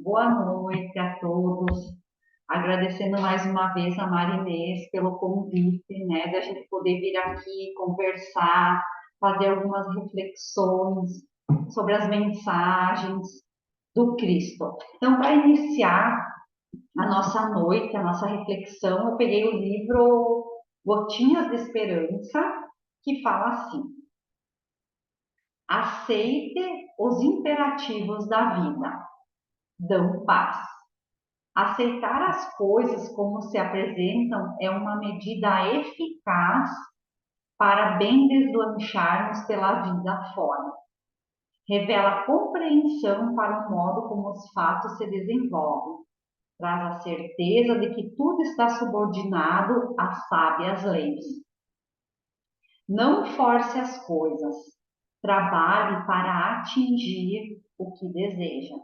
Boa noite a todos. Agradecendo mais uma vez a Marinês pelo convite, né, da gente poder vir aqui conversar, fazer algumas reflexões sobre as mensagens do Cristo. Então, para iniciar a nossa noite, a nossa reflexão, eu peguei o livro Gotinhas de Esperança, que fala assim: aceite os imperativos da vida, dão paz. Aceitar as coisas como se apresentam é uma medida eficaz para bem deslancharmos pela vida fora. Revela compreensão para o modo como os fatos se desenvolvem. Traz a certeza de que tudo está subordinado às sábias leis. Não force as coisas. Trabalhe para atingir o que deseja.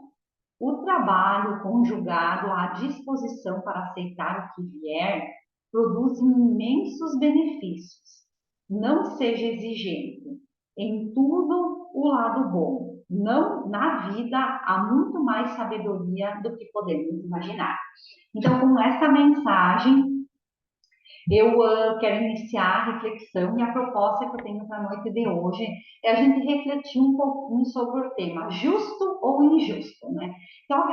O trabalho conjugado à disposição para aceitar o que vier produz imensos benefícios. Não seja exigente. Em tudo o lado bom. Não, na vida há muito mais sabedoria do que podemos imaginar. Então, com essa mensagem, eu quero iniciar a reflexão e a proposta que eu tenho para a noite de hoje é a gente refletir um pouquinho sobre o tema justo ou injusto, né? Então,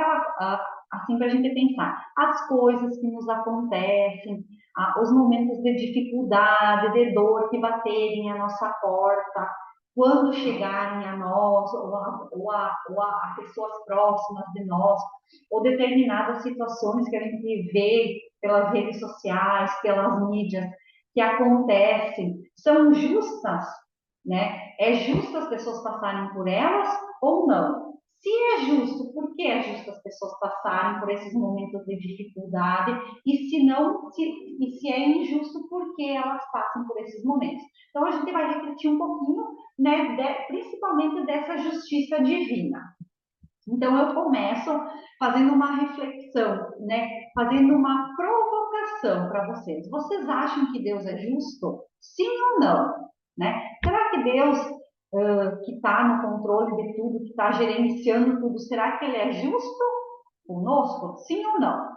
assim, para a gente pensar, as coisas que nos acontecem, os momentos de dificuldade, de dor que baterem à nossa porta, quando chegarem a nós ou a pessoas próximas de nós, ou determinadas situações que a gente vê pelas redes sociais, pelas mídias, que acontecem, são justas, né? É justo as pessoas passarem por elas ou não? Se é justo, por que é justo as pessoas passarem por esses momentos de dificuldade? E se não, e se é injusto, por que elas passam por esses momentos? Então a gente vai refletir um pouquinho, né, principalmente dessa justiça divina. Então, eu começo fazendo uma reflexão, né? Fazendo uma provocação para vocês. Vocês acham que Deus é justo? Sim ou não? Né? Será que Deus, que está no controle de tudo, que está gerenciando tudo, será que Ele é justo conosco? Sim ou não?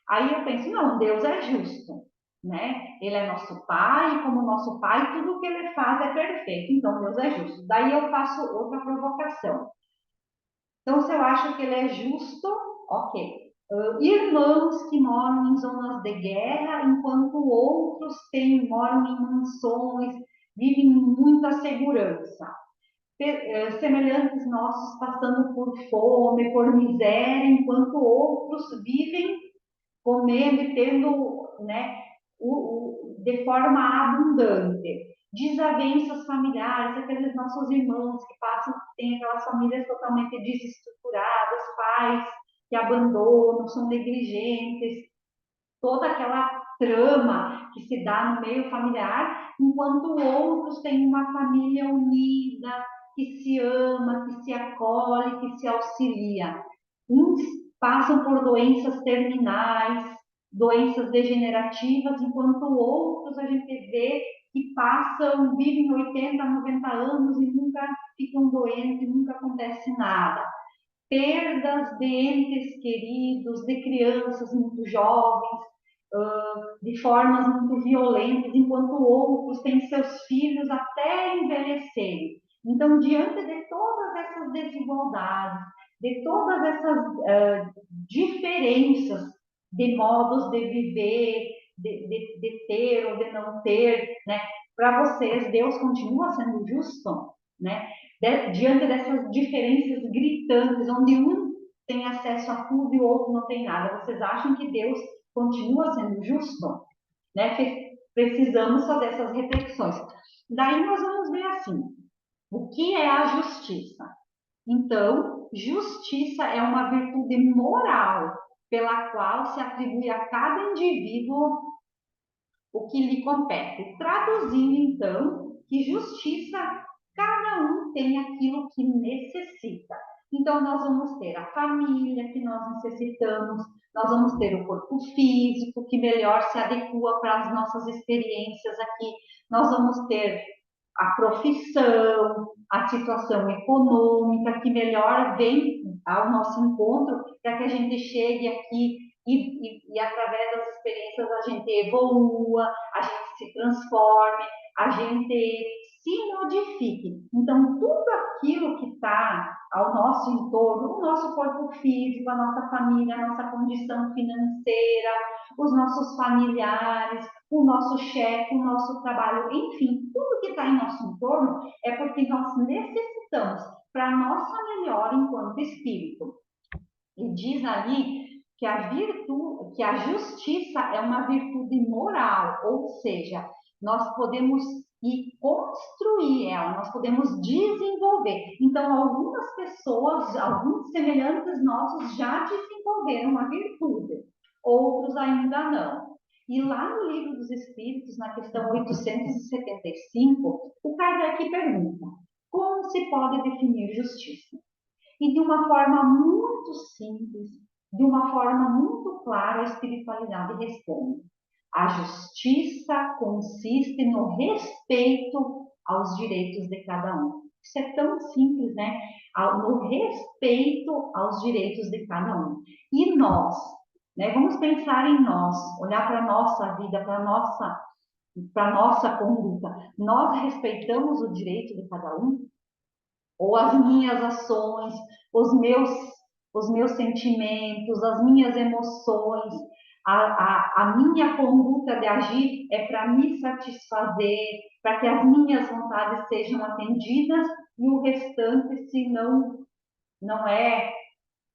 Aí eu penso, não, Deus é justo. Né? Ele é nosso pai, e como nosso pai, tudo o que ele faz é perfeito, então Deus é justo. Daí eu faço outra provocação. Então, se eu acho que ele é justo, ok. Irmãos que moram em zonas de guerra, enquanto outros moram em mansões, vivem em muita segurança. Semelhantes nossos passando por fome, por miséria, enquanto outros vivem comendo e tendo, né, de forma abundante. Desavenças familiares, aqueles nossos irmãos que passam, têm aquelas famílias totalmente desestruturadas, pais que abandonam, são negligentes, toda aquela trama que se dá no meio familiar, enquanto outros têm uma família unida, que se ama, que se acolhe, que se auxilia. Uns passam por doenças terminais, doenças degenerativas, enquanto outros a gente vê que passam, vivem 80, 90 anos e nunca ficam doentes, nunca acontece nada. Perdas de entes queridos, de crianças muito jovens, de formas muito violentas, enquanto outros têm seus filhos até envelhecerem. Então, diante de todas essas desigualdades, de todas essas diferenças de modos de viver, de ter ou de não ter, né? Para vocês, Deus continua sendo justo, né? Diante dessas diferenças gritantes, onde um tem acesso a tudo e o outro não tem nada, vocês acham que Deus continua sendo justo? Né? Precisamos fazer essas reflexões. Daí nós vamos ver assim, o que é a justiça? Então, justiça é uma virtude moral pela qual se atribui a cada indivíduo o que lhe compete. Traduzindo, então, que justiça, cada um tem aquilo que necessita. Então, nós vamos ter a família que nós necessitamos, nós vamos ter o corpo físico que melhor se adequa para as nossas experiências aqui, nós vamos ter a profissão, a situação econômica, que melhor vem ao nosso encontro para que a gente chegue aqui e através das experiências a gente evolua, a gente se transforme, a gente se modifique. Então, tudo aquilo que está ao nosso entorno, o nosso corpo físico, a nossa família, a nossa condição financeira, os nossos familiares, o nosso chefe, o nosso trabalho, enfim, tudo que está em nosso entorno é porque nós necessitamos para a nossa melhora enquanto espírito. E diz ali que a virtude, que a justiça é uma virtude moral, ou seja, nós podemos e construir ela, nós podemos desenvolver. Então, algumas pessoas, alguns semelhantes nossos já desenvolveram a virtude, outros ainda não. E lá no Livro dos Espíritos, na questão 875, o Kardec pergunta: como se pode definir justiça? E de uma forma muito simples, de uma forma muito clara, a espiritualidade responde: a justiça consiste no respeito aos direitos de cada um. Isso é tão simples, né? No respeito aos direitos de cada um. E nós, né? Vamos pensar em nós, olhar para a nossa vida, para a nossa conduta. Nós respeitamos o direito de cada um? Ou as minhas ações, os meus, os meus sentimentos, as minhas emoções, a minha conduta de agir é para me satisfazer, para que as minhas vontades sejam atendidas e o restante, se não é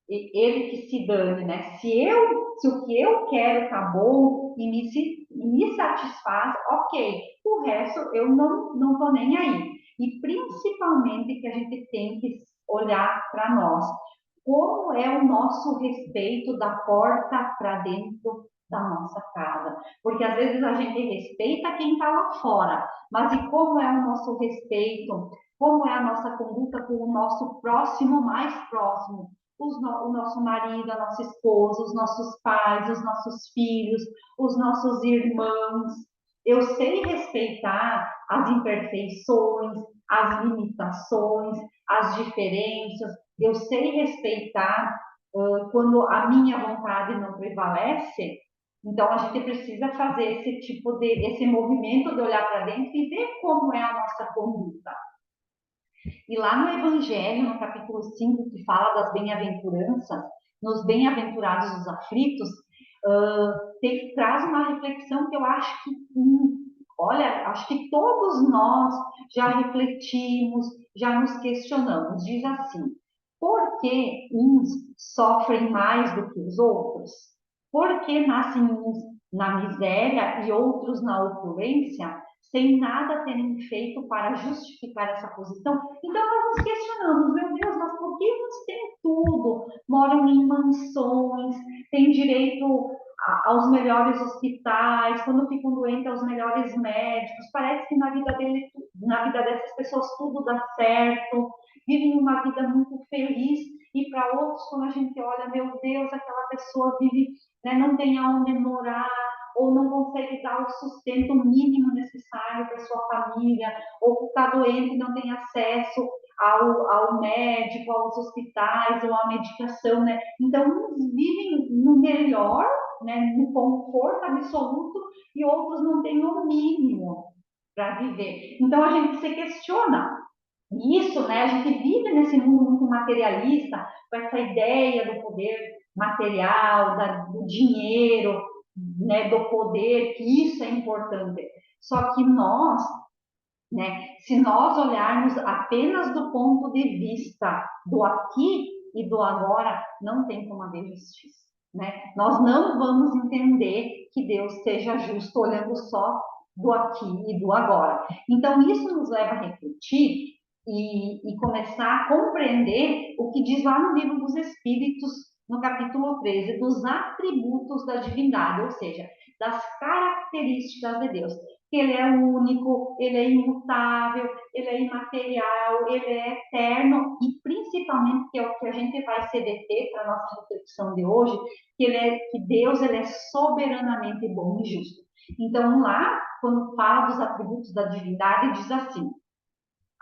ele que se dane, né? Se o que eu quero tá bom e me satisfaz, ok. O resto eu não tô nem aí. E principalmente que a gente tem que olhar para nós. Como é o nosso respeito da porta para dentro da nossa casa? Porque às vezes a gente respeita quem está lá fora, mas e como é o nosso respeito? Como é a nossa conduta com o nosso próximo mais próximo? O nosso marido, a nossa esposa, os nossos pais, os nossos filhos, os nossos irmãos. Eu sei respeitar as imperfeições, as limitações, as diferenças. Eu sei respeitar quando a minha vontade não prevalece. Então a gente precisa fazer esse movimento de olhar para dentro e ver como é a nossa conduta. E lá no Evangelho, no capítulo 5, que fala das bem-aventuranças, nos bem-aventurados os aflitos, traz uma reflexão que eu acho que, olha, acho que todos nós já refletimos, já nos questionamos. Diz assim: por que uns sofrem mais do que os outros? Por que nascem uns na miséria e outros na opulência, sem nada terem feito para justificar essa posição? Então nós nos questionamos: meu Deus, mas por que uns têm tudo? Moram em mansões, têm direito aos melhores hospitais, quando ficam doentes, aos melhores médicos. Parece que na vida dessas pessoas tudo dá certo, vivem uma vida muito feliz. E para outros, quando a gente olha, meu Deus, aquela pessoa vive, né, não tem aonde morar, ou não consegue dar o sustento mínimo necessário para sua família, ou está doente e não tem acesso ao médico, aos hospitais, ou à medicação, né? Então, uns vivem no melhor, né, no conforto absoluto, e outros não têm o mínimo para viver. Então, a gente se questiona. Isso, né? A gente vive nesse mundo muito materialista, com essa ideia do poder material, do dinheiro, né, do poder, que isso é importante. Só que nós, né, se nós olharmos apenas do ponto de vista do aqui e do agora, não tem como haver justiça. Né? Nós não vamos entender que Deus seja justo olhando só do aqui e do agora. Então, isso nos leva a refletir e começar a compreender o que diz lá no Livro dos Espíritos, no capítulo 13, dos atributos da divindade, ou seja, das características de Deus. Que ele é único, ele é imutável, ele é imaterial, ele é eterno e principalmente, que é o que a gente vai se deter para a nossa reflexão de hoje, que Deus ele é soberanamente bom e justo. Então, lá, quando fala dos atributos da divindade, diz assim: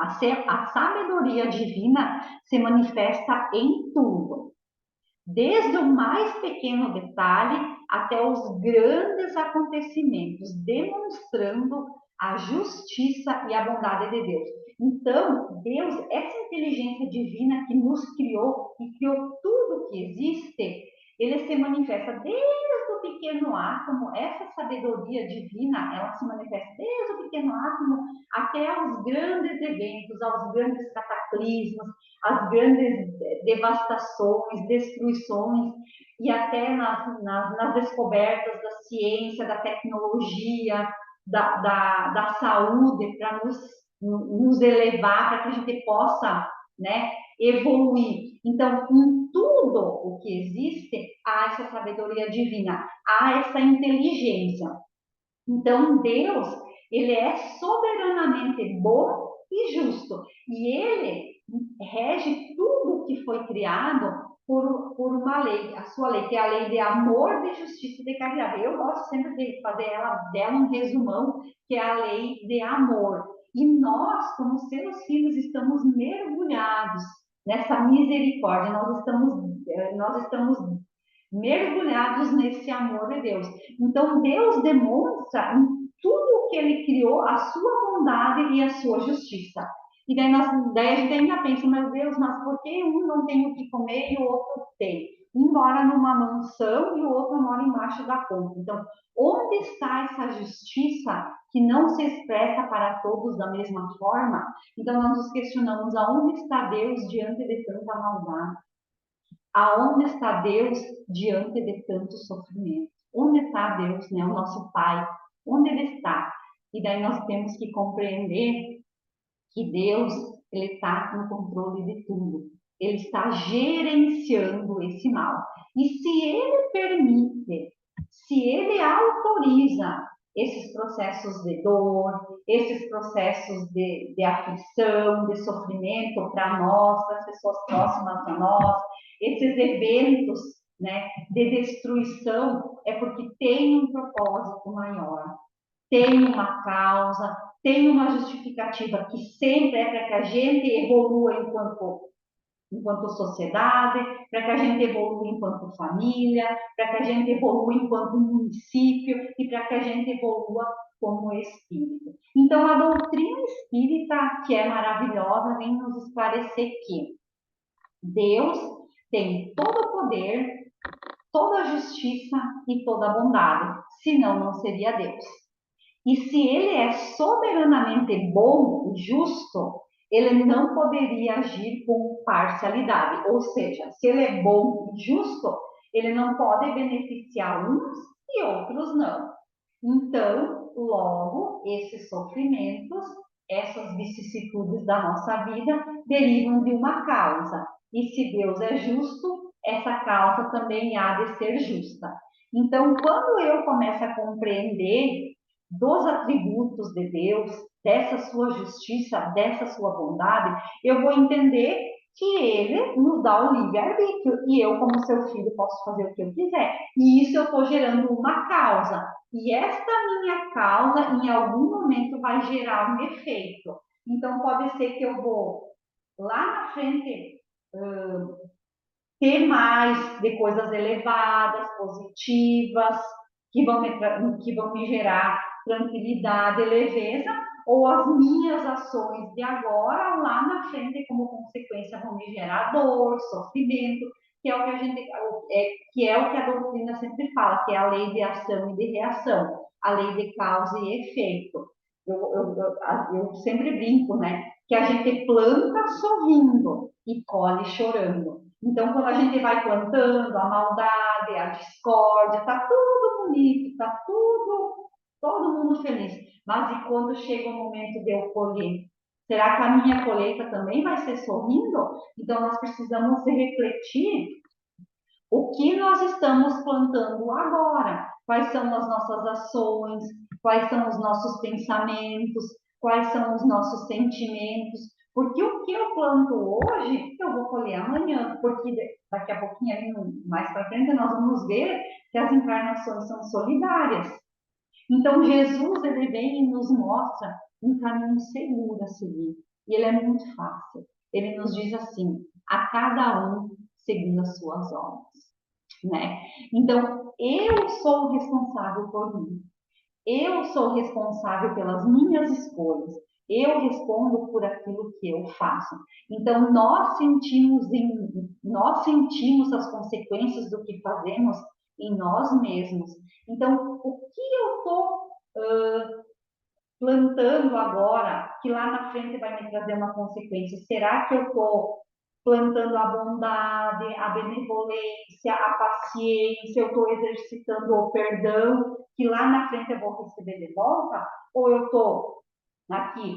A sabedoria divina se manifesta em tudo, desde o mais pequeno detalhe até os grandes acontecimentos, demonstrando a justiça e a bondade de Deus. Então, Deus, essa inteligência divina que nos criou e criou tudo que existe, ele se manifesta desde o pequeno átomo. Essa sabedoria divina, ela se manifesta desde o pequeno átomo até aos grandes eventos, aos grandes cataclismos, às grandes devastações, destruições, e até nas descobertas da ciência, da tecnologia, da saúde, para nos elevar, para que a gente possa, né, evoluir. Então, em tudo o que existe, há essa sabedoria divina, há essa inteligência. Então, Deus, ele é soberanamente bom e justo. E ele rege tudo que foi criado por uma lei, a sua lei, que é a lei de amor, de justiça e de caridade. Eu gosto sempre de fazer dela um resumão, que é a lei de amor. E nós, como seus filhos, estamos mergulhados nessa misericórdia, nós estamos mergulhados nesse amor de Deus. Então, Deus demonstra em tudo o que ele criou a sua bondade e a sua justiça. E daí a gente ainda pensa, meu Deus, mas por que um não tem o que comer e o outro tem? Um mora numa mansão e o outro mora embaixo da ponte. Então, onde está essa justiça que não se expressa para todos da mesma forma? Então, nós nos questionamos, aonde está Deus diante de tanta maldade? Aonde está Deus diante de tanto sofrimento? Onde está Deus, né? O nosso Pai? Onde Ele está? E daí nós temos que compreender que Deus, Ele está no controle de tudo. Ele está gerenciando esse mal. E se Ele permite, se Ele autoriza esses processos de dor, esses processos de aflição, de sofrimento para nós, para as pessoas próximas a nós, esses eventos, né, de destruição, é porque tem um propósito maior, tem uma causa, tem uma justificativa que sempre é para que a gente evolua enquanto sociedade, para que a gente evolua enquanto família, para que a gente evolua enquanto município e para que a gente evolua como espírito. Então, a doutrina espírita, que é maravilhosa, vem nos esclarecer que Deus tem todo o poder, toda a justiça e toda a bondade, senão não seria Deus. E se ele é soberanamente bom e justo, ele não poderia agir com parcialidade. Ou seja, se ele é bom e justo, ele não pode beneficiar uns e outros não. Então, logo, esses sofrimentos, essas vicissitudes da nossa vida derivam de uma causa. E se Deus é justo, essa causa também há de ser justa. Então, quando eu começo a compreender dos atributos de Deus, dessa sua justiça, dessa sua bondade, eu vou entender que ele nos dá o livre-arbítrio e eu, como seu filho, posso fazer o que eu quiser. E isso eu estou gerando uma causa. E esta minha causa, em algum momento, vai gerar um efeito. Então, pode ser que eu vou lá na frente ter mais de coisas elevadas, positivas, que vão me gerar tranquilidade, leveza, ou as minhas ações de agora, lá na frente, como consequência, vão me gerar dor, sofrimento, que é o que que é o que a doutrina sempre fala, que é a lei de ação e de reação, a lei de causa e efeito. Eu sempre brinco, né? Que a gente planta sorrindo e colhe chorando. Então, quando a gente vai plantando a maldade, a discórdia, está tudo bonito, está tudo, todo mundo feliz. Mas e quando chega o momento de eu colher? Será que a minha colheita também vai ser sorrindo? Então, nós precisamos refletir o que nós estamos plantando agora. Quais são as nossas ações? Quais são os nossos pensamentos? Quais são os nossos sentimentos? Porque o que eu planto hoje, eu vou colher amanhã. Porque daqui a pouquinho, mais para frente, nós vamos ver que as encarnações são solidárias. Então, Jesus, ele vem e nos mostra um caminho seguro a seguir. E ele é muito fácil. Ele nos diz assim: a cada um segundo as suas obras, né? Então, eu sou responsável por mim. Eu sou responsável pelas minhas escolhas. Eu respondo por aquilo que eu faço. Então, nós sentimos as consequências do que fazemos em nós mesmos. Então, o que eu estou plantando agora, que lá na frente vai me trazer uma consequência? Será que eu estou plantando a bondade, a benevolência, a paciência, eu estou exercitando o perdão, que lá na frente eu vou receber de volta? Ou eu estou aqui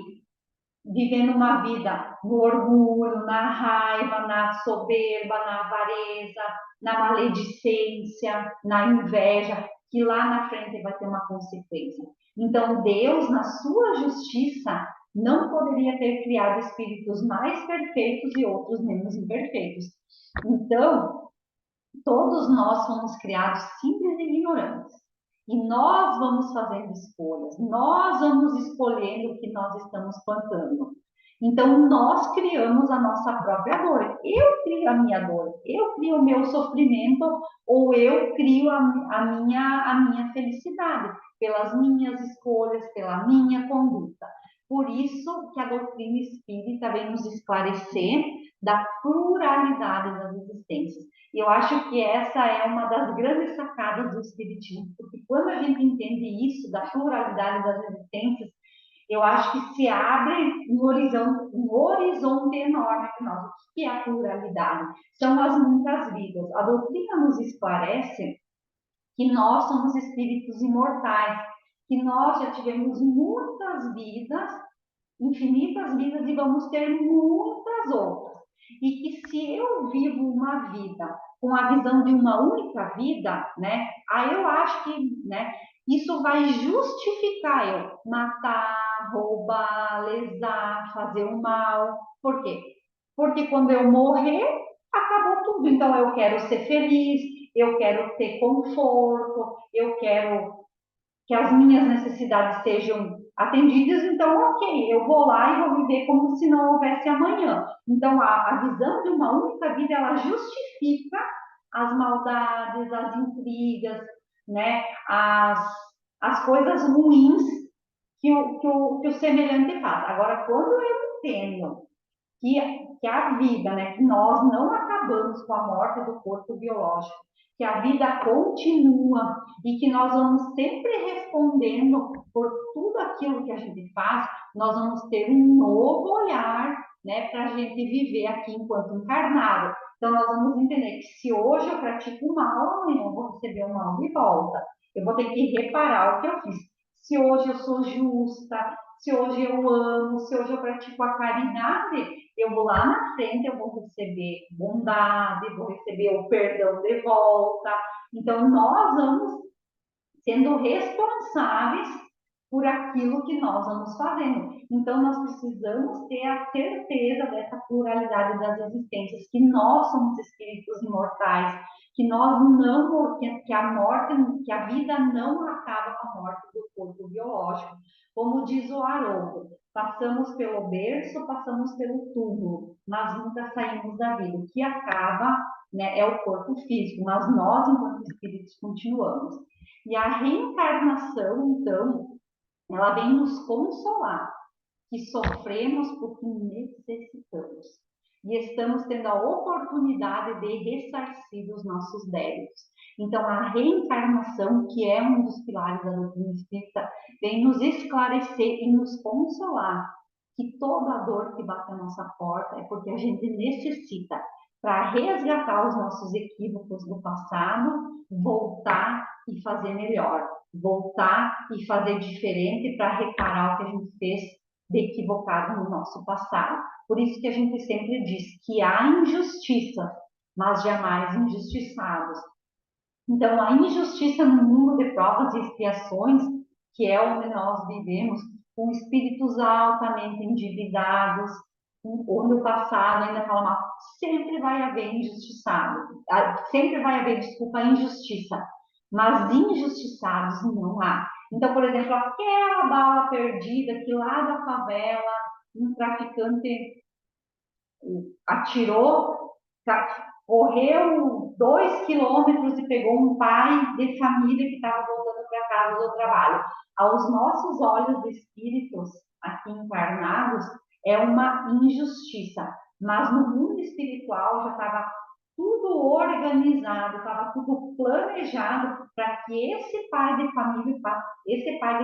vivendo uma vida no orgulho, na raiva, na soberba, na avareza, na maledicência, na inveja, que lá na frente vai ter uma consequência? Então, Deus, na sua justiça, não poderia ter criado espíritos mais perfeitos e outros menos imperfeitos. Então, todos nós fomos criados simples e ignorantes. E nós vamos fazendo escolhas, nós vamos escolhendo o que nós estamos plantando. Então, nós criamos a nossa própria dor. Eu crio a minha dor, eu crio o meu sofrimento, ou eu crio a minha felicidade, pelas minhas escolhas, pela minha conduta. Por isso que a doutrina espírita vem nos esclarecer da pluralidade das existências. E eu acho que essa é uma das grandes sacadas do Espiritismo, porque quando a gente entende isso, da pluralidade das existências, eu acho que se abre um horizonte enorme para nós. O que é a pluralidade? São as muitas vidas. A doutrina nos esclarece que nós somos espíritos imortais, que nós já tivemos muitas vidas, infinitas vidas, e vamos ter muitas outras. E que se eu vivo uma vida com a visão de uma única vida, né? Aí eu acho que, né, isso vai justificar eu matar, roubar, lesar, fazer o mal. Por quê? Porque quando eu morrer, acabou tudo. Então eu quero ser feliz, eu quero ter conforto, eu quero que as minhas necessidades sejam atendidas, então, ok, eu vou lá e vou viver como se não houvesse amanhã. Então, a visão de uma única vida, ela justifica as maldades, as intrigas, né, as coisas ruins que o semelhante faz. Agora, quando eu entendo que a vida, né, que nós não acabamos com a morte do corpo biológico, que a vida continua e que nós vamos sempre respondendo por tudo aquilo que a gente faz, nós vamos ter um novo olhar, né, para a gente viver aqui enquanto encarnado. Então, nós vamos entender que se hoje eu pratico o mal, amanhã eu vou receber o mal de volta. Eu vou ter que reparar o que eu fiz. Se hoje eu sou justa, se hoje eu amo, se hoje eu pratico a caridade, eu vou lá na frente, eu vou receber bondade, vou receber o perdão de volta. Então, nós vamos sendo responsáveis por aquilo que nós vamos fazendo. Então, nós precisamos ter a certeza dessa pluralidade das existências, que nós somos espíritos imortais, que nós não, que a morte, que a vida não acaba com a morte do corpo biológico. Como diz o Haroldo, passamos pelo berço, passamos pelo túmulo, mas nunca saímos da vida. O que acaba, né, é o corpo físico, mas nós, enquanto espíritos, continuamos. E a reencarnação, então, ela vem nos consolar, que sofremos porque necessitamos. E estamos tendo a oportunidade de ressarcir os nossos débitos. Então, a reencarnação, que é um dos pilares da doutrina espírita, vem nos esclarecer e nos consolar que toda a dor que bate à nossa porta é porque a gente necessita, para resgatar os nossos equívocos do passado, voltar e fazer melhor, voltar e fazer diferente para reparar o que a gente fez de equivocado no nosso passado. Por isso que a gente sempre diz que há injustiça, mas jamais injustiçados. Então, a injustiça no mundo de provas e expiações, que é onde nós vivemos, com espíritos altamente endividados, onde o passado ainda fala mal, sempre vai haver injustiçado, sempre vai haver, desculpa, injustiça, mas injustiçados não há. Então, por exemplo, aquela bala perdida que lá da favela um traficante atirou, correu 2 quilômetros e pegou um pai de família que estava voltando para casa do trabalho. Aos nossos olhos de espíritos aqui encarnados, é uma injustiça, mas no mundo espiritual já estava tudo organizado, estava tudo planejado para que esse pai de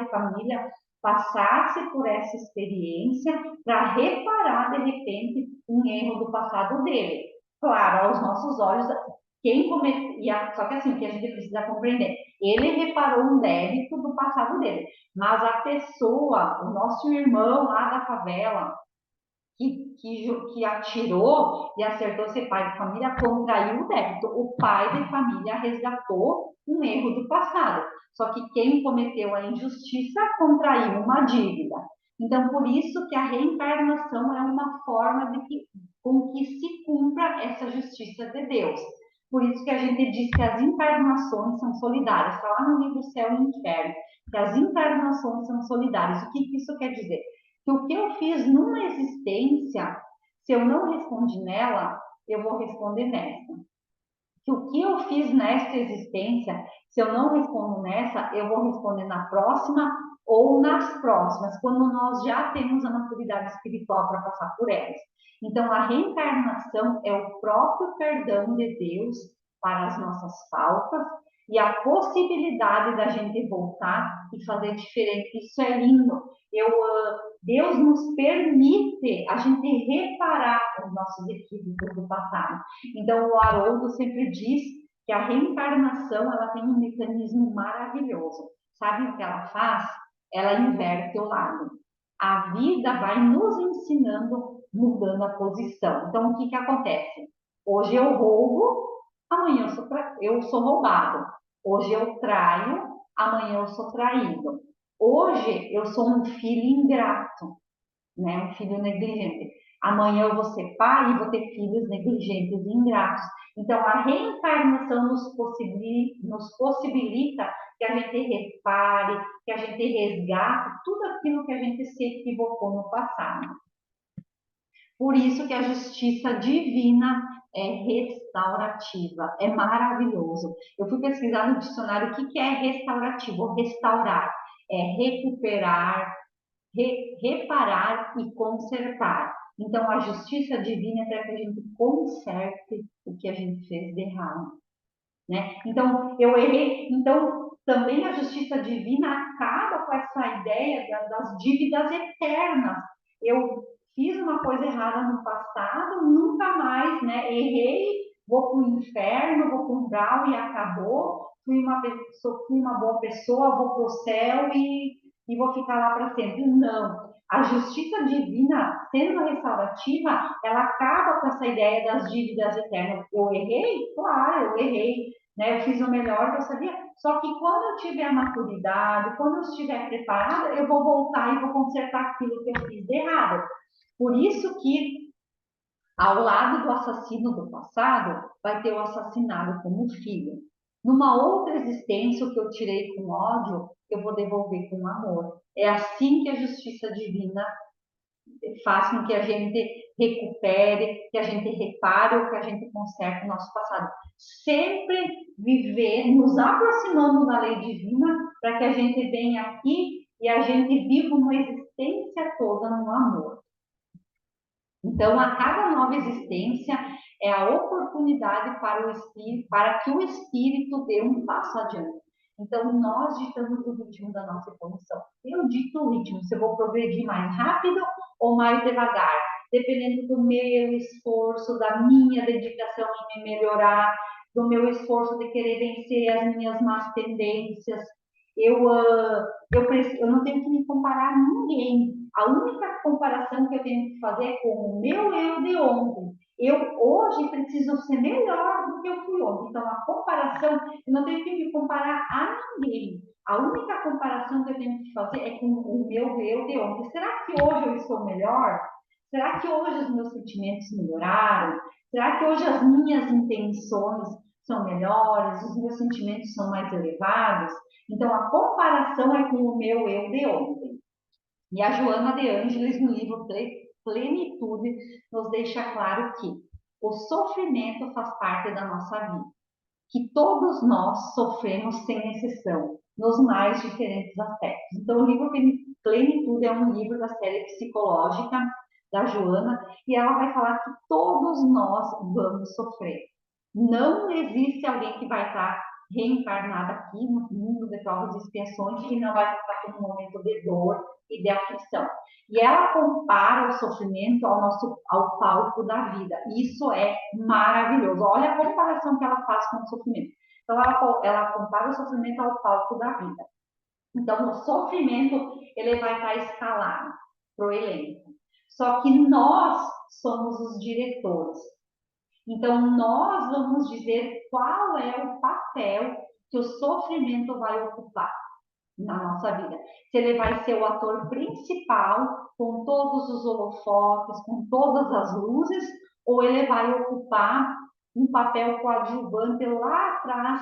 família passasse por essa experiência para reparar de repente um erro do passado dele. Claro, aos nossos olhos, quem cometia, só que assim, o que a gente precisa compreender, ele reparou um débito do passado dele, mas a pessoa, o nosso irmão lá da favela, que atirou e acertou ser pai de família, contraiu o débito. O pai de família resgatou um erro do passado. Só que quem cometeu a injustiça contraiu uma dívida. Então, por isso que a reencarnação é uma forma com que se cumpra essa justiça de Deus. Por isso que a gente diz que as encarnações são solidárias. Está lá no livro Céu e Inferno, que as encarnações são solidárias. O que isso quer dizer? Que o que eu fiz numa existência, se eu não respondi nela, eu vou responder nessa. Que o que eu fiz nesta existência, se eu não respondo nessa, eu vou responder na próxima ou nas próximas, quando nós já temos a maturidade espiritual para passar por elas. Então, a reencarnação é o próprio perdão de Deus para as nossas faltas e a possibilidade da gente voltar e fazer diferente. Isso é lindo. Deus nos permite a gente reparar os nossos equívocos do passado. Então, o Haroldo sempre diz que a reencarnação ela tem um mecanismo maravilhoso. Sabe o que ela faz? Ela inverte o lado. A vida vai nos ensinando, mudando a posição. Então, o que acontece? Hoje eu roubo, amanhã eu sou roubado. Hoje eu traio, amanhã eu sou traído. Hoje eu sou um filho ingrato, né? Um filho negligente. Amanhã eu vou ser pai e vou ter filhos negligentes e ingratos. Então, a reencarnação nos possibilita que a gente repare, que a gente resgate tudo aquilo que a gente se equivocou no passado. Por isso que a justiça divina é restaurativa, é maravilhoso. Eu fui pesquisar no dicionário o que é restaurativo, restaurar, é recuperar, reparar e consertar. Então, a justiça divina é para que a gente conserte o que a gente fez de errado. Né? Então, eu errei. Então, também a justiça divina acaba com essa ideia das dívidas eternas. Eu fiz uma coisa errada no passado, nunca mais, né? Errei, vou para o inferno, vou para um grau e acabou. Fui uma boa pessoa, vou para o céu e vou ficar lá para sempre. Não. A justiça divina, sendo restaurativa, ela acaba com essa ideia das dívidas eternas. Eu errei? Claro, eu errei. Né? Eu fiz o melhor que eu sabia. Só que quando eu tiver a maturidade, quando eu estiver preparada, eu vou voltar e vou consertar aquilo que eu fiz de errado. Por isso que, ao lado do assassino do passado, vai ter o assassinado como filho. Numa outra existência, o que eu tirei com ódio, eu vou devolver com amor. É assim que a justiça divina faz com que a gente recupere, que a gente repare ou que a gente conserte o nosso passado. Sempre viver, nos aproximando da lei divina, para que a gente venha aqui e a gente viva uma existência toda no amor. Então, a cada nova existência é a oportunidade para o espírito, para que o espírito dê um passo adiante. Então, nós ditamos o ritmo da nossa evolução. Eu dito o ritmo, se eu vou progredir mais rápido ou mais devagar, dependendo do meu esforço, da minha dedicação em me melhorar, do meu esforço de querer vencer as minhas más tendências. Eu não tenho que me comparar a ninguém. A única comparação que eu tenho que fazer é com o meu eu de ontem. Eu hoje preciso ser melhor do que eu fui ontem. Então, a comparação, eu não tenho que me comparar a ninguém. A única comparação que eu tenho que fazer é com o meu eu de ontem. Será que hoje eu estou melhor? Será que hoje os meus sentimentos melhoraram? Será que hoje as minhas intenções são melhores? Os meus sentimentos são mais elevados? Então, a comparação é com o meu eu de ontem. E a Joana de Ângeles, no livro Plenitude, nos deixa claro que o sofrimento faz parte da nossa vida, que todos nós sofremos sem exceção, nos mais diferentes aspectos. Então, o livro Plenitude é um livro da série psicológica da Joana, e ela vai falar que todos nós vamos sofrer. Não existe alguém que vai estar reencarnado aqui no mundo de provas e expiações que não vai passar por um momento de dor e de aflição. E ela compara o sofrimento ao palco da vida. Isso é maravilhoso. Olha a comparação que ela faz com o sofrimento. Então, ela compara o sofrimento ao palco da vida. Então, o sofrimento, ele vai estar escalado para o elenco. Só que nós somos os diretores. Então, nós vamos dizer qual é o papel que o sofrimento vai ocupar na nossa vida. Se ele vai ser o ator principal, com todos os holofotes, com todas as luzes, ou ele vai ocupar um papel coadjuvante lá atrás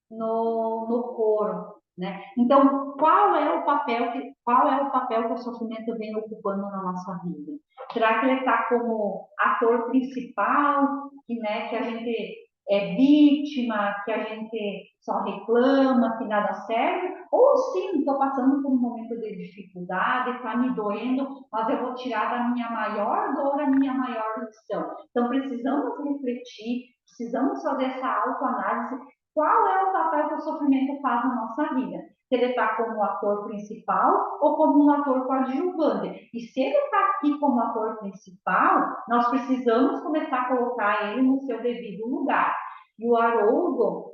no coro, né? Então, qual é o papel que o sofrimento vem ocupando na nossa vida? Será que ele está como ator principal, que a gente é vítima, que a gente só reclama, que nada serve? Ou sim, estou passando por um momento de dificuldade, está me doendo, mas eu vou tirar da minha maior dor a minha maior lição. Então, precisamos refletir, precisamos fazer essa autoanálise. Qual é o papel que o sofrimento faz na nossa vida? Se ele está como ator principal ou como um ator coadjuvante. E se ele está aqui como ator principal, nós precisamos começar a colocar ele no seu devido lugar. E o Haroldo,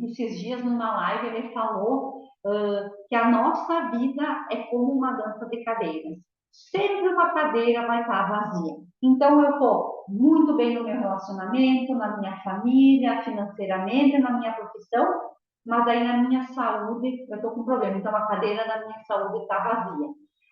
esses dias numa live, ele falou que a nossa vida é como uma dança de cadeiras. Sempre uma cadeira vai estar vazia. Então, eu estou muito bem no meu relacionamento, na minha família, financeiramente, na minha profissão, mas aí na minha saúde eu estou com problema. Então, a cadeira da minha saúde está vazia.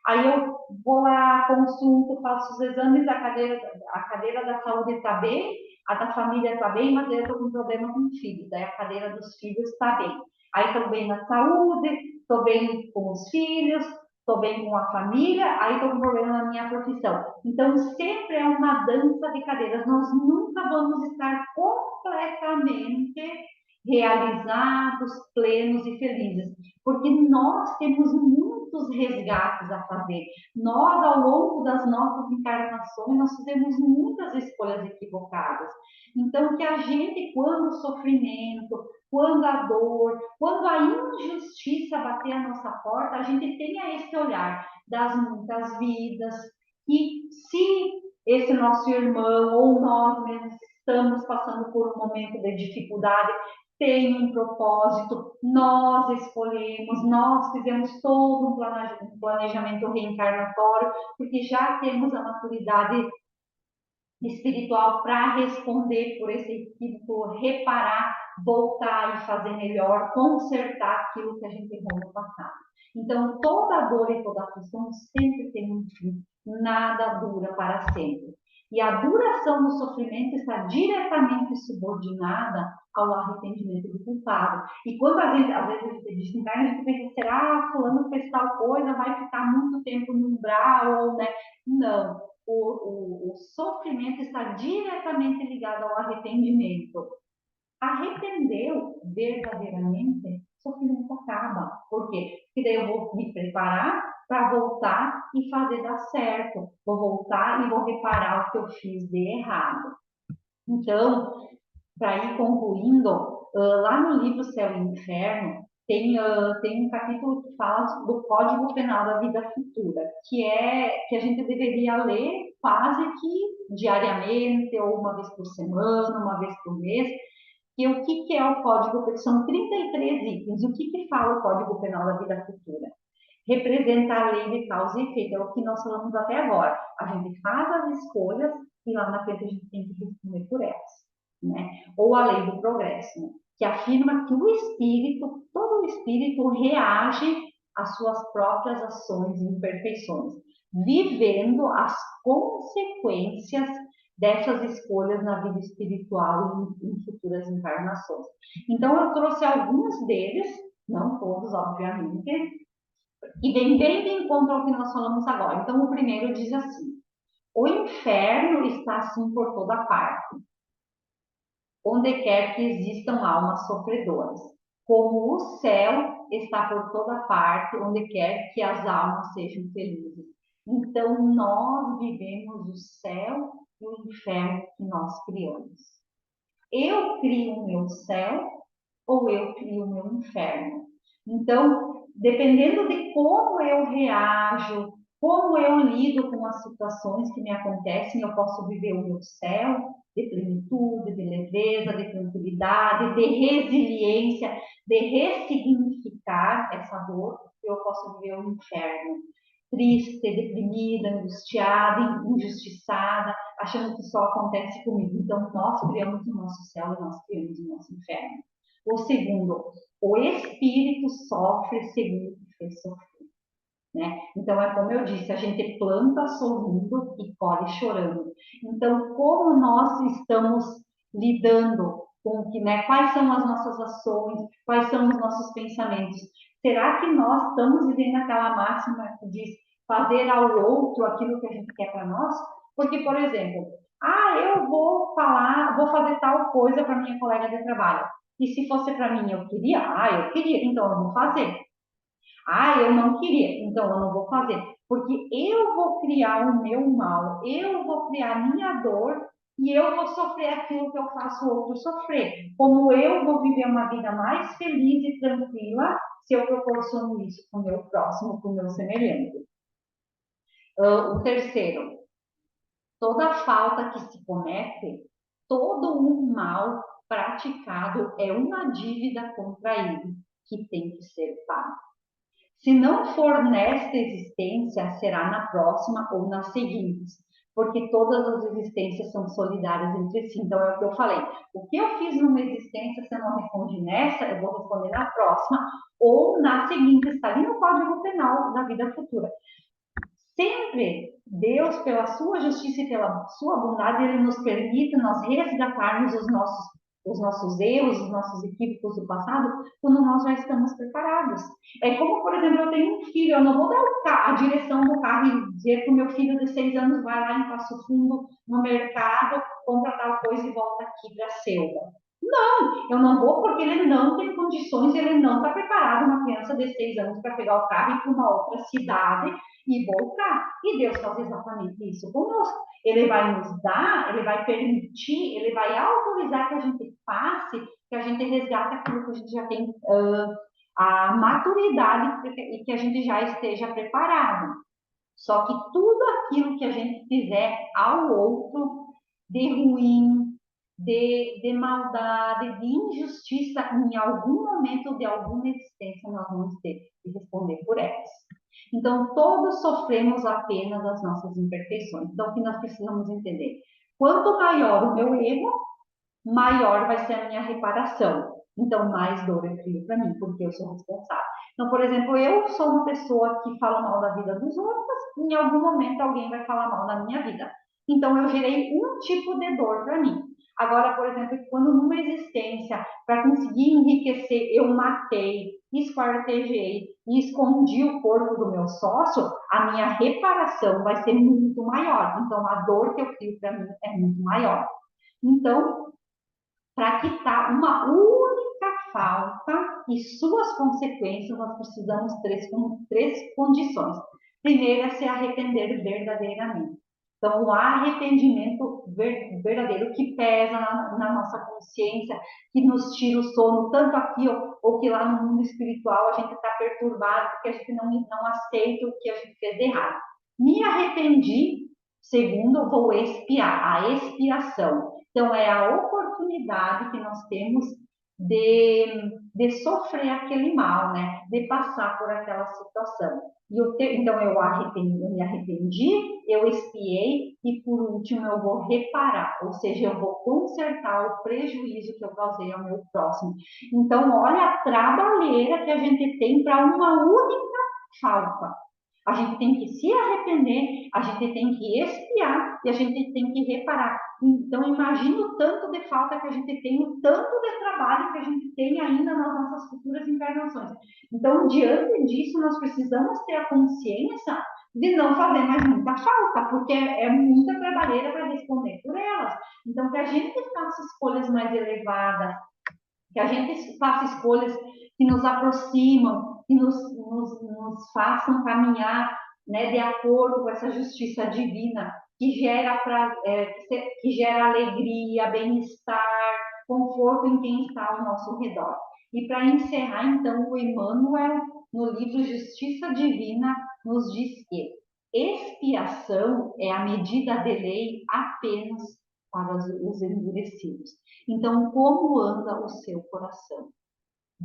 Aí eu vou lá, consulto, faço os exames, a cadeira da saúde está bem, a da família está bem, mas eu estou com problema com filhos. Daí a cadeira dos filhos está bem. Aí estou bem na saúde, estou bem com os filhos, estou bem com a família, aí estou com problema na minha profissão. Então, sempre é uma dança de cadeiras. Nós nunca vamos estar completamente realizados, plenos e felizes, porque nós temos muitos resgates a fazer. Nós, ao longo das nossas encarnações, nós fizemos muitas escolhas equivocadas. Então, que a gente, quando o sofrimento, quando a dor, quando a injustiça bater a nossa porta, a gente tenha esse olhar das muitas vidas, e se esse nosso irmão ou nós mesmos estamos passando por um momento de dificuldade, tem um propósito, nós escolhemos, nós fizemos todo um planejamento reencarnatório, porque já temos a maturidade espiritual para responder por esse equívoco, reparar, voltar e fazer melhor, consertar aquilo que a gente errou no passado. Então, toda dor e toda aflição sempre tem um fim, nada dura para sempre. E a duração do sofrimento está diretamente subordinada ao arrependimento do culpado. E quando às vezes a gente desencarna, a gente pensa, será fulano fez tal coisa, vai ficar muito tempo no umbral, ou, né? Não, o sofrimento está diretamente ligado ao arrependimento. Arrependeu verdadeiramente, o sofrimento acaba. Por quê? Porque daí eu vou me preparar para voltar e fazer dar certo. Vou voltar e vou reparar o que eu fiz de errado. Então, para ir concluindo, lá no livro Céu e Inferno, tem um capítulo que fala do Código Penal da Vida Futura, que a gente deveria ler quase que diariamente, ou uma vez por semana, uma vez por mês. E o que é o Código Penal? São 33 itens. O que fala o Código Penal da Vida Futura? Representa a lei de causa e efeito, é o que nós falamos até agora. A gente faz as escolhas e lá na frente a gente tem que responder por elas, né? Ou a lei do progresso, né? Que afirma que o espírito, todo o espírito reage às suas próprias ações e imperfeições, vivendo as consequências dessas escolhas na vida espiritual e em futuras encarnações. Então, eu trouxe alguns deles, não todos, obviamente, E vem bem de encontro ao que nós falamos agora. Então, o primeiro diz assim: o inferno está assim por toda parte, onde quer que existam almas sofredoras, como o céu está por toda parte, onde quer que as almas sejam felizes. Então, nós vivemos o céu e o inferno que nós criamos. Eu crio o meu céu ou eu crio o meu inferno? Então, dependendo de como eu reajo, como eu lido com as situações que me acontecem, eu posso viver o meu céu de plenitude, de leveza, de tranquilidade, de resiliência, de ressignificar essa dor, eu posso viver o inferno. Triste, deprimida, angustiada, injustiçada, achando que só acontece comigo. Então, nós criamos o nosso céu e nós criamos o nosso inferno. O segundo, o espírito sofre segundo que fez sofrer. Né? Então, é como eu disse, a gente planta sorrindo e colhe chorando. Então, como nós estamos lidando com que, né, quais são as nossas ações, quais são os nossos pensamentos? Será que nós estamos vivendo aquela máxima que diz fazer ao outro aquilo que a gente quer para nós? Porque, por exemplo, eu vou falar, vou fazer tal coisa para minha colega de trabalho. E se fosse para mim, eu queria, então eu vou fazer. Eu não queria, então eu não vou fazer. Porque eu vou criar o meu mal, eu vou criar a minha dor e eu vou sofrer aquilo que eu faço o outro sofrer. Como eu vou viver uma vida mais feliz e tranquila se eu proporciono isso para o meu próximo, para o meu semelhante. O terceiro, toda falta que se comete, todo um mal praticado é uma dívida contra ele que tem que ser paga. Se não for nesta existência, será na próxima ou nas seguintes, porque todas as existências são solidárias entre si. Então, é o que eu falei. O que eu fiz numa existência, se eu não respondi nessa, eu vou responder na próxima ou na seguinte. Está ali no Código Penal da vida futura. Sempre Deus, pela sua justiça e pela sua bondade, Ele nos permite nós resgatarmos os nossos erros, os nossos equívocos do passado, quando nós já estamos preparados. É como, por exemplo, eu tenho um filho, eu não vou dar a direção do carro e dizer para o meu filho de 6 anos, vai lá em Passo Fundo, no mercado, compra tal coisa e volta aqui para a selva. Não, eu não vou porque ele não tem condições, ele não está preparado, uma criança de 6 anos, para pegar o carro e ir para uma outra cidade e voltar. E Deus faz exatamente isso conosco. Ele vai nos dar, ele vai permitir, ele vai autorizar que a gente passe, que a gente resgate aquilo que a gente já tem a maturidade e que a gente já esteja preparado. Só que tudo aquilo que a gente fizer ao outro de ruim, de maldade, de injustiça, em algum momento de alguma existência, nós vamos ter que responder por elas. Então, todos sofremos apenas as nossas imperfeições. Então, o que nós precisamos entender? Quanto maior o meu erro, maior vai ser a minha reparação. Então, mais dor eu crio para mim, porque eu sou responsável. Então, por exemplo, eu sou uma pessoa que fala mal da vida dos outros, em algum momento alguém vai falar mal da minha vida. Então, eu gerei um tipo de dor para mim. Agora, por exemplo, quando numa existência, para conseguir enriquecer, eu matei, esquartejei e escondi o corpo do meu sócio, a minha reparação vai ser muito maior. Então, a dor que eu crio para mim é muito maior. Então, para quitar uma única falta e suas consequências, nós precisamos três condições. Primeiro é se arrepender verdadeiramente. Então, o arrependimento verdadeiro que pesa na nossa consciência, que nos tira o sono, tanto aqui ou que lá no mundo espiritual a gente está perturbado, porque a gente não aceita o que a gente fez de errado. Me arrependi, segundo, vou expiar, a expiação. Então, é a oportunidade que nós temos de sofrer aquele mal, né? De passar por aquela situação. Então, eu me arrependi, eu expiei e, por último, eu vou reparar, ou seja, eu vou consertar o prejuízo que eu causei ao meu próximo. Então, olha a trabalheira que a gente tem para uma única falta. A gente tem que se arrepender, a gente tem que expiar e a gente tem que reparar. Então, imagina o tanto de falta que a gente tem, o tanto de trabalho que a gente tem ainda nas nossas futuras encarnações. Então, diante disso, nós precisamos ter a consciência de não fazer mais muita falta, porque é muita trabalheira para responder por elas. Então, que a gente faça escolhas mais elevadas, que a gente faça escolhas que nos aproximam, que nos façam caminhar, né, de acordo com essa justiça divina, que gera alegria, bem-estar, conforto em quem está ao nosso redor. E para encerrar, então, o Emmanuel, no livro Justiça Divina, nos diz que expiação é a medida de lei apenas para os endurecidos. Então, como anda o seu coração?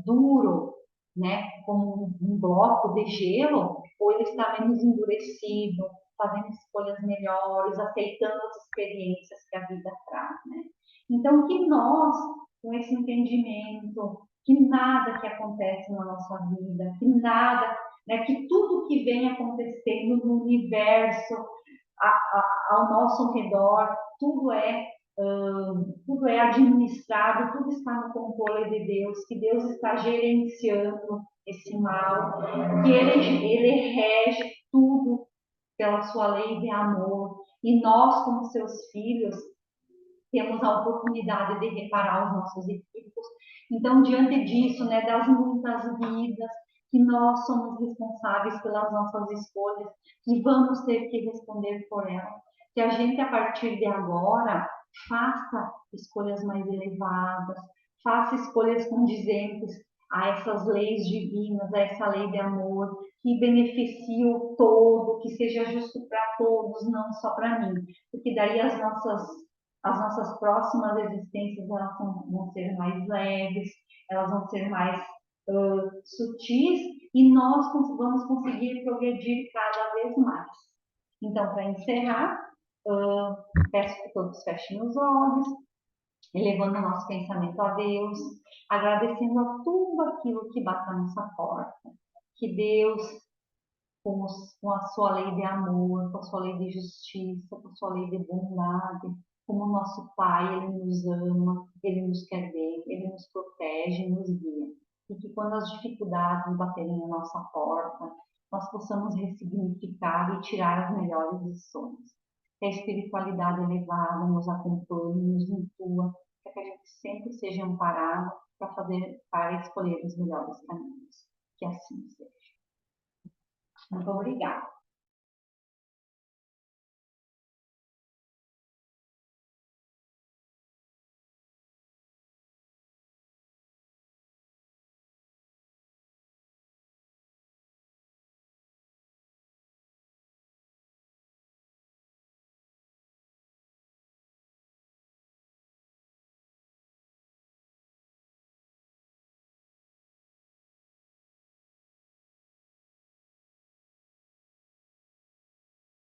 Duro, né? Como um bloco de gelo, ou ele está menos endurecido, fazendo escolhas melhores, aceitando as experiências que a vida traz, né? Então, que nós, com esse entendimento, que nada que acontece na nossa vida, que nada, né, que tudo que vem acontecendo no universo, ao nosso redor, tudo é administrado, tudo está no controle de Deus, que Deus está gerenciando esse mal, que ele rege tudo pela sua lei de amor. E nós, como seus filhos, temos a oportunidade de reparar os nossos equívocos. Então, diante disso, né, das muitas vidas, que nós somos responsáveis pelas nossas escolhas e vamos ter que responder por elas. Que a gente, a partir de agora, faça escolhas mais elevadas, faça escolhas condizentes a essas leis divinas, a essa lei de amor, que beneficie o todo, que seja justo para todos, não só para mim. Porque daí as nossas próximas existências vão ser mais leves, elas vão ser mais sutis e nós vamos conseguir progredir cada vez mais. Então, para encerrar, peço que todos fechem os olhos, elevando o nosso pensamento a Deus, agradecendo a tudo aquilo que bate na nossa porta. Que Deus, com a sua lei de amor, com a sua lei de justiça, com a sua lei de bondade, como nosso Pai, Ele nos ama, Ele nos quer bem, Ele nos protege, nos guia. E que quando as dificuldades baterem na nossa porta, nós possamos ressignificar e tirar as melhores lições. Que a espiritualidade elevada nos acompanhe, nos intua, para que a gente sempre seja amparado para escolher os melhores caminhos. Que assim seja. Muito obrigada.